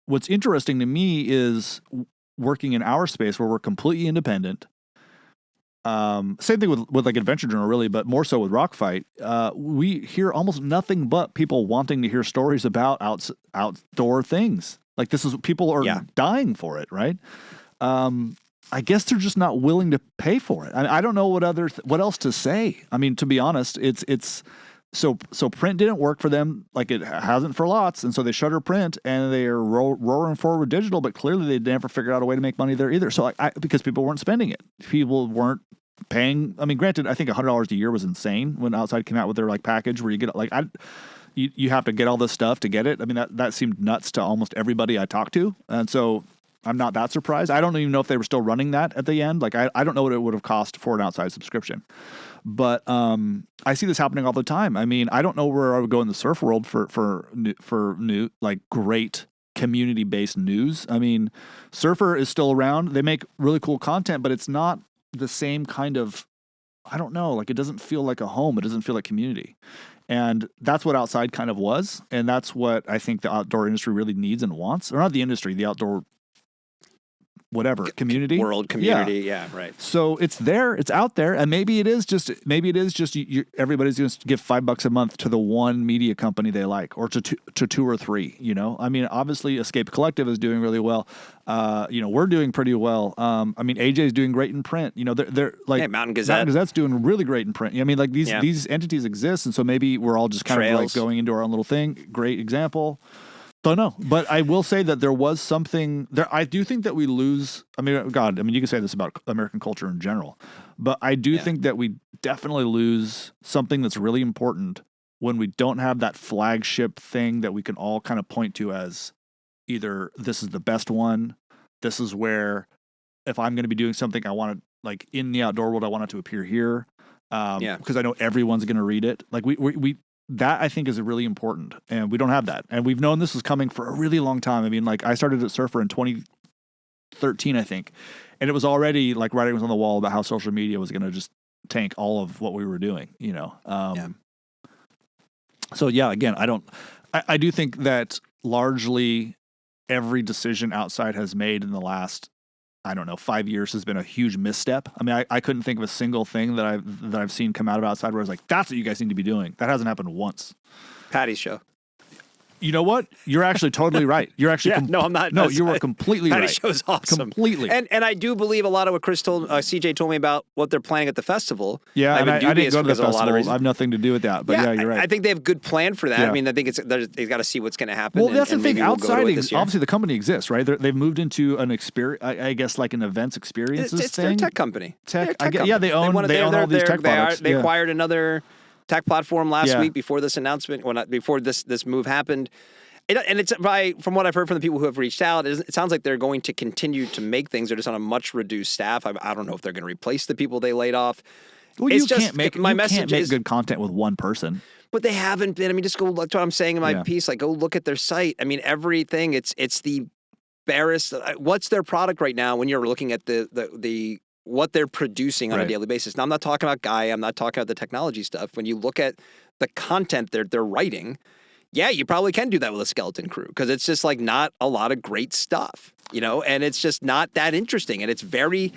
What's interesting to me is working in our space where we're completely independent. Same thing with Adventure Journal, really, but more so with Rockfight. We hear almost nothing but people wanting to hear stories about outdoor things. People are dying for it, right? I guess they're just not willing to pay for it. I don't know what else to say. To be honest, it's so print didn't work for them, like it hasn't for lots, and so they shutter print and they are roaring forward with digital. But clearly, they never figured out a way to make money there either. So because people weren't spending it, people weren't paying. Granted, I think $100 a year was insane when Outside came out with their package where you get you have to get all this stuff to get it. That seemed nuts to almost everybody I talked to. And so I'm not that surprised. I don't even know if they were still running that at the end. I don't know what it would have cost for an Outside subscription. But I see this happening all the time. I don't know where I would go in the surf world for new, great community-based news. Surfer is still around. They make really cool content, but it's not the same kind of, I don't know, it doesn't feel like a home. It doesn't feel like community. And that's what Outside kind of was. And that's what I think the outdoor industry really needs and wants. Or not the industry, the outdoor community. World community, yeah, right. So it's there, it's out there. And maybe it is just everybody's going to give $5 a month to the one media company they like, or to two or three, Obviously Escape Collective is doing really well. We're doing pretty well. AJ's doing great in print. They're Mountain Gazette. Mountain Gazette's doing really great in print. These entities exist, and so maybe we're all just kind of going into our own little thing. Great example. Don't know, but I will say that there was something there. I do think that we lose. You can say this about American culture in general, but I do think that we definitely lose something that's really important when we don't have that flagship thing that we can all kind of point to as either this is the best one. This is where, if I'm going to be doing something, I want to in the outdoor world, I want it to appear here. Because I know everyone's going to read it. That I think is really important, and we don't have that. And we've known this was coming for a really long time. I started at Surfer in 2013, I think, and it was already writing was on the wall about how social media was going to just tank all of what we were doing, So again, I do think that largely every decision Outside has made in the last, I don't know, 5 years has been a huge misstep. I mean, I couldn't think of a single thing that I've seen come out of outside where I was like, that's what you guys need to be doing. That hasn't happened once. Patty's show. You know what? You're actually totally right. You're actually no, I'm not. No, you were completely right. Patty's show is awesome. Completely. And I do believe a lot of what CJ told me about what they're planning at the festival. Yeah, I didn't go to the because of a lot of festival. I reasons. have nothing to do with that. But yeah, you're right. I think they have a good plan for that. Yeah. I mean, I think they've got to see what's going to happen. Well, that's the thing. Outside, this year. obviously, the company exists, right? They've moved into an experience, I guess, like an events experiences it's thing. their tech company. Yeah, they own all these tech products. They acquired another tech platform last Yeah. week before this announcement, before this move happened. And it's from what I've heard from the people who have reached out, it sounds like they're going to continue to make things. They're just on a much reduced staff. I don't know if they're going to replace the people they laid off. Well, It's you just, can't make good content with one person. But they haven't been. I mean, just go look. That's what I'm saying in my Yeah. piece. Like, go look at their site. I mean, everything. It's the barest. What's their product right now? When you're looking at the what they're producing on a Right. daily basis. Now, I'm not talking about Gaia. I'm not talking about the technology stuff. When you look at the content they're writing. Yeah, you probably can do that with a skeleton crew because it's just like not a lot of great stuff, and it's just not that interesting, and it's very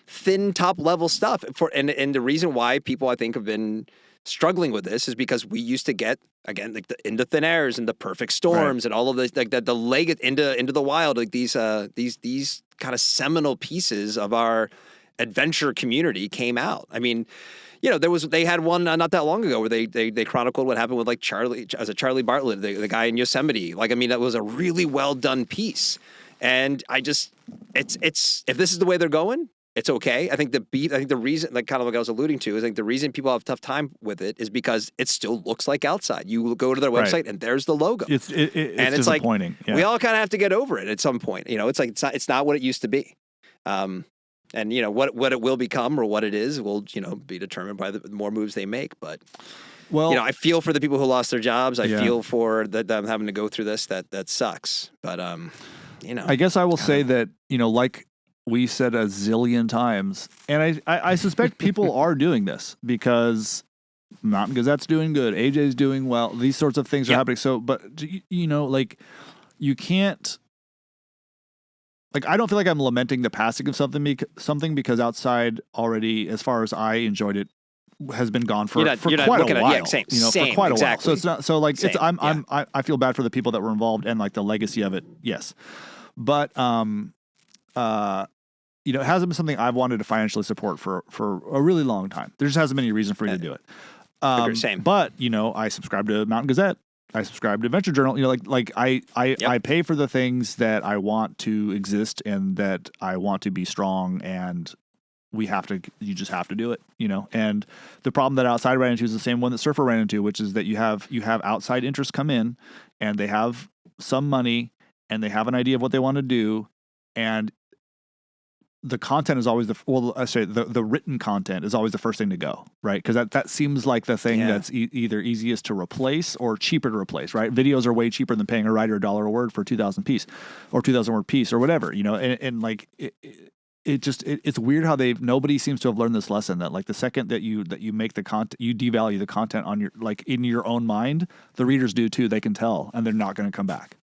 thin top level stuff. And the reason why people I think have been struggling with this is because we used to get again like the Into Thin Airs and the Perfect Storms and all of this like the leg into the wild like these kind of seminal pieces of our adventure community came out. I mean. They had one not that long ago where they chronicled what happened with like Charlie Bartlett, the guy in Yosemite. Like, I mean, that was a really well done piece. And it's if this is the way they're going, it's okay. I think the reason, like kind of like I was alluding to, is like the reason people have a tough time with it is because it still looks like outside. You go to their website and there's the logo. It's disappointing. Like, we all kind of have to get over it at some point. It's like it's not what it used to be. And what it will become or what it is will be determined by the more moves they make. But I feel for the people who lost their jobs. I feel for them having to go through this. That sucks. But I guess I will say that like we said a zillion times, and I suspect people are doing this because Mountain Gazette's doing good, AJ's doing well. These sorts of things are happening. So, but like you can't. Like, I don't feel like I'm lamenting the passing of something because outside already, as far as I enjoyed it, has been gone for quite a while. For quite a while. So it's not like same. I feel bad for the people that were involved and like the legacy of it. Yes, but it hasn't been something I've wanted to financially support for a really long time. There just hasn't been any reason for me to do it. Same. But I subscribe to Mountain Gazette. I subscribe to Adventure Journal. I pay for the things that I want to exist and that I want to be strong, and you just have to do it, And the problem that Outside ran into is the same one that Surfer ran into, which is that you have outside interests come in, and they have some money, and they have an idea of what they want to do, and the content is always the written content is always the first thing to go, right? Because that seems like the thing that's either easiest to replace or cheaper to replace, right? Videos are way cheaper than paying a writer $1 a word for a 2,000 piece or 2,000 word piece or whatever, and like it's weird how nobody seems to have learned this lesson that like the second that you make the content, you devalue the content on your like in your own mind, the readers do too. They can tell, and they're not going to come back.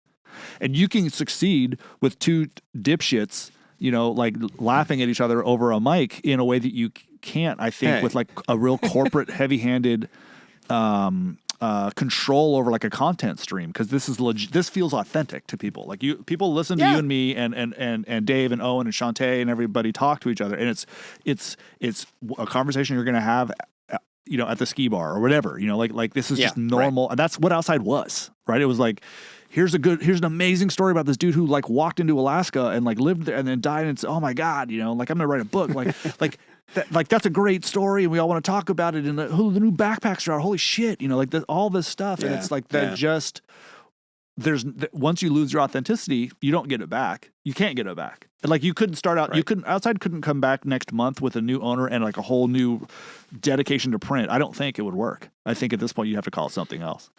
And you can succeed with two dipshits. Like laughing at each other over a mic in a way that you can't, I think, with like a real corporate heavy-handed control over like a content stream. Because this is this feels authentic to people. Like people listen to you and me and Dave and Owen and Shantae and everybody talk to each other, and it's a conversation you're going to have, at the ski bar or whatever. Like this is just normal, and that's what Outside was, right? It was like. Here's an amazing story about this dude who like walked into Alaska and like lived there and then died. And it's, oh my God, like I'm gonna write a book. Like that's a great story, and we all want to talk about it. And the new backpacks are out. Holy shit, all this stuff. And it's like that. Just once you lose your authenticity, you don't get it back. You can't get it back. And like you couldn't start out. Right. Outside couldn't come back next month with a new owner and like a whole new dedication to print. I don't think it would work. I think at this point you have to call it something else.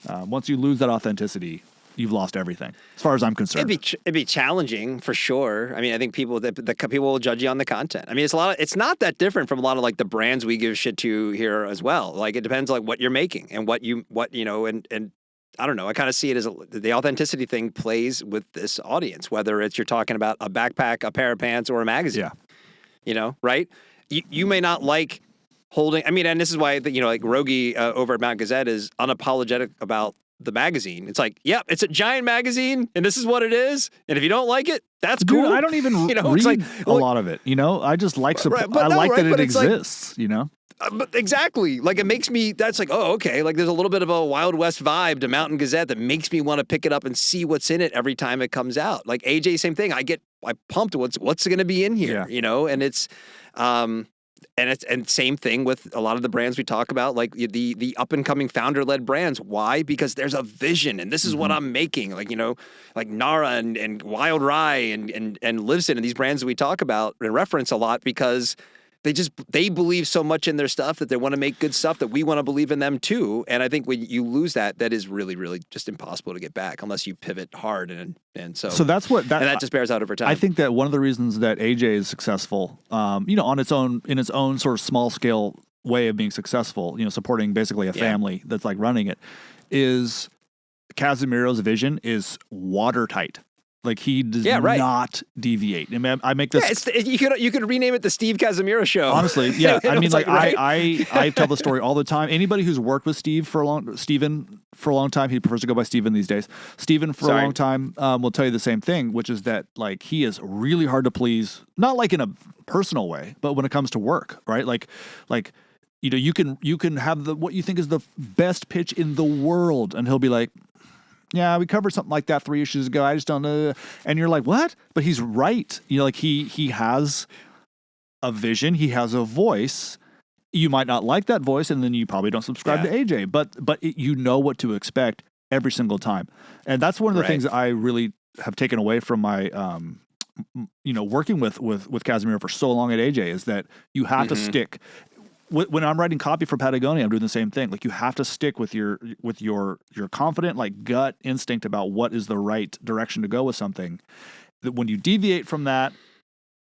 Once you lose that authenticity, you've lost everything, as far as I'm concerned. It'd be challenging for sure. I mean, I think people will judge you on the content. I mean, it's not that different from a lot of like the brands we give shit to here as well. Like it depends on like what you're making and what and I don't know. I kind of see it as the authenticity thing plays with this audience, whether it's you're talking about a backpack, a pair of pants, or a magazine. Yeah. You know, right? You may not like holding. I mean, and this is why like Rogie over at Mount Gazette is unapologetic about the magazine. It's like, yep, it's a giant magazine, and this is what it is. And if you don't like it, that's Dude, cool. I don't even read it's like, a lot of it. You know, I just like Right, I like that it but it's like- exists. You know. But exactly. Like, it makes me, that's like, oh, okay. Like, there's a little bit of a Wild West vibe to Mountain Gazette that makes me want to pick it up and see what's in it every time it comes out. Like, AJ, same thing. I pumped what's going to be in here, Yeah. you know? And it's, and same thing with a lot of the brands we talk about, like the up and coming founder led brands. Why? Because there's a vision, and this is what I'm making. Like, you know, like Nara and Wild Rye and Liveston and these brands that we talk about and reference a lot because they believe so much in their stuff that they want to make good stuff that we want to believe in them too. And I think when you lose that is really, really just impossible to get back unless you pivot hard. And so that's and that just bears out over time. I think that one of the reasons that AJ is successful, you know, in its own sort of small scale way of being successful, you know, supporting basically a family that's like running it, is Casimiro's vision is watertight. Like, he does not deviate. I mean, I make this. Yeah, you could rename it the Steve Casimiro Show. Honestly, yeah. I mean, like, right? I tell the story all the time. Anybody who's worked with Steven for a long time, he prefers to go by Steven these days. Steven for a long time will tell you the same thing, which is that, like, he is really hard to please. Not like in a personal way, but when it comes to work, right? Like. You know, you can have what you think is the best pitch in the world, and he'll be like, yeah, we covered something like that 3 issues ago. I just don't know. And you're like, what? But he's right. You know, like he has a vision. He has a voice. You might not like that voice, and then you probably don't subscribe to AJ. But you know what to expect every single time. And that's one of the things that I really have taken away from my, you know, working with Casimiro for so long at AJ is that you have to stick. When I'm writing copy for Patagonia, I'm doing the same thing. Like, you have to stick with your confident, like, gut instinct about what is the right direction to go with something. That when you deviate from that,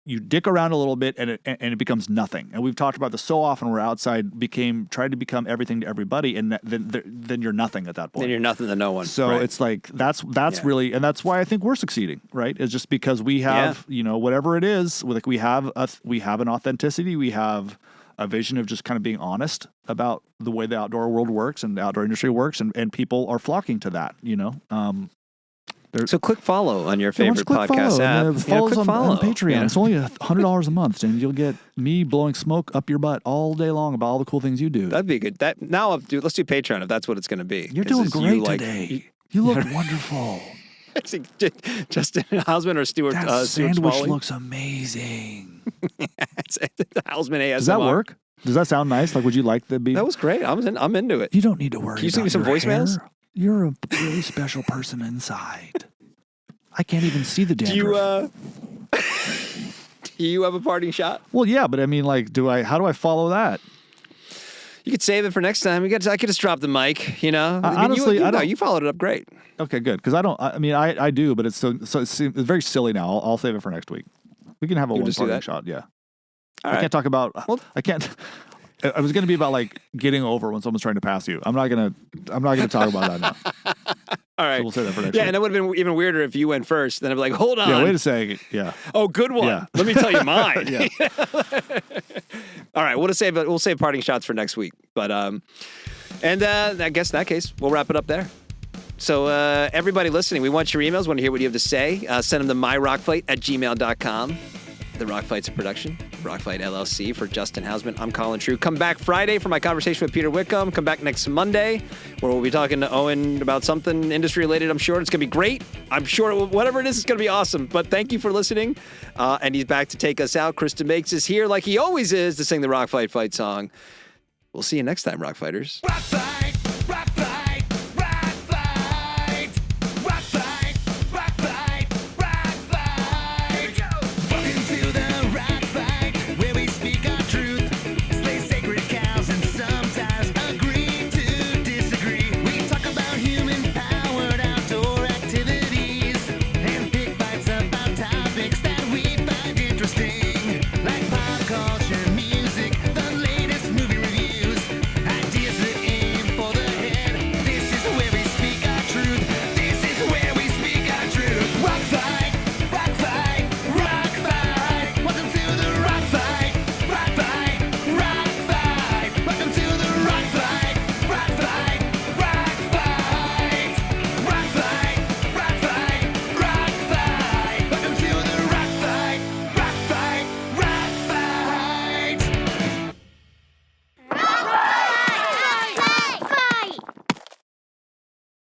you dick around a little bit and it becomes nothing. And we've talked about this so often where outside tried to become everything to everybody, and then you're nothing at that point. Then you're nothing to no one. So it's like that's really, and that's why I think we're succeeding, right? It's just because we have you know, whatever it is, like, we have an authenticity, we have a vision of just kind of being honest about the way the outdoor world works and the outdoor industry works, and people are flocking to that, you know. So click follow on your favorite podcast app. Follow us on Patreon. Yeah. It's only $100 a month, and you'll get me blowing smoke up your butt all day long about all the cool things you do. That'd be good. Let's do Patreon if that's what it's going to be. You're doing great today. You look wonderful. Justin Housman or Stuart? That Stuart sandwich Smalley? looks amazing. Housman ASMR. Does that work? Does that sound nice? Like, would you like the beat? That was great. I'm into it. You don't need to worry. Can you send me some your voicemails? hair. You're a really special person inside. I can't even see the dandruff. Do you have a parting shot? Well, yeah, but I mean, like, how do I follow that? You could save it for next time. I could just drop the mic, you know? Honestly, I don't. You followed it up great. Okay, good. Because I do, but it's it's very silly now. I'll save it for next week. We can have a one parting shot. Yeah. All I can't talk about. I can't. I was going to be about, like, getting over when someone's trying to pass you. I'm not gonna talk about that now. All right. So we'll say that for next week. And it would have been even weirder if you went first. Then I'd be like, hold on. Yeah, wait a second. Yeah. Oh, good one. Yeah. Let me tell you mine. Yeah. All right. We'll save parting shots for next week. But I guess in that case, we'll wrap it up there. So everybody listening, we want your emails. We want to hear what you have to say. Send them to myrockfight@gmail.com. The Rock Fight's a production. Rock Fight LLC for Justin Housman. I'm Colin True. Come back Friday for my conversation with Peter Whitcomb. Come back next Monday where we'll be talking to Owen about something industry related. I'm sure it's going to be great. I'm sure whatever it is, it's going to be awesome. But thank you for listening. And he's back to take us out. Krista Makes is here like he always is to sing the Rock Fight song. We'll see you next time, Rock Fighters. Rock fight.